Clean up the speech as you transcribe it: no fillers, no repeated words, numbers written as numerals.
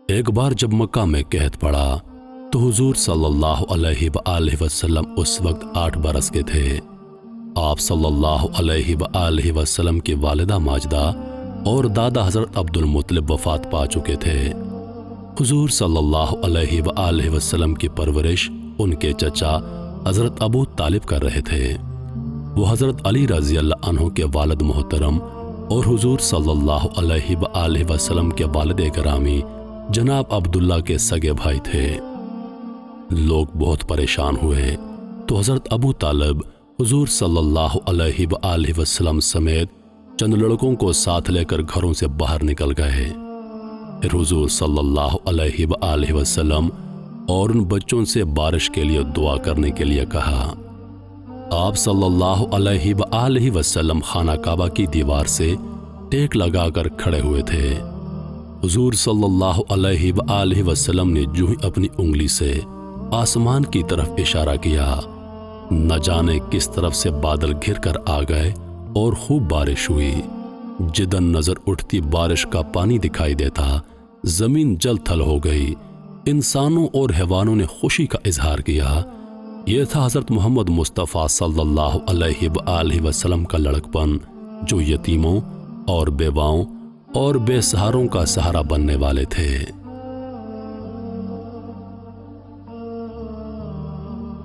ایک بار جب مکہ میں قحط پڑا تو حضور صلی اللہ علیہ وآلہ وسلم اس وقت 8 برس کے تھے۔ آپ صلی اللہ علیہ وآلہ وسلم کی والدہ ماجدہ اور دادا حضرت عبد المطلب وفات پا چکے تھے۔ حضور صلی اللہ علیہ وآلہ وسلم کی پرورش ان کے چچا حضرت ابو طالب کر رہے تھے۔ وہ حضرت علی رضی اللہ عنہ کے والد محترم اور حضور صلی اللہ علیہ وآلہ وسلم کے والد گرامی جناب عبداللہ کے سگے بھائی تھے۔ لوگ بہت پریشان ہوئے تو حضرت ابو طالب حضور صلی اللہ علیہ وآلہ وسلم سمیت چند لڑکوں کو ساتھ لے کر گھروں سے باہر نکل گئے۔ پھر حضور صلی اللہ علیہ وآلہ وسلم اور ان بچوں سے بارش کے لیے دعا کرنے کے لیے کہا۔ آپ صلی اللہ علیہ وآلہ وسلم خانہ کعبہ کی دیوار سے ٹیک لگا کر کھڑے ہوئے تھے۔ حضور صلی اللہ علیہ وآلہ وسلم نے جو ہی اپنی انگلی سے آسمان کی طرف اشارہ کیا، نہ جانے کس طرف سے بادل گھر کر آ گئے اور خوب بارش ہوئی۔ جدن نظر اٹھتی بارش کا پانی دکھائی دیتا، زمین جل تھل ہو گئی۔ انسانوں اور حیوانوں نے خوشی کا اظہار کیا۔ یہ تھا حضرت محمد مصطفیٰ صلی اللہ علیہ وآلہ وسلم کا لڑکپن، جو یتیموں اور بیواؤں اور بے سہاروں کا سہارا بننے والے تھے۔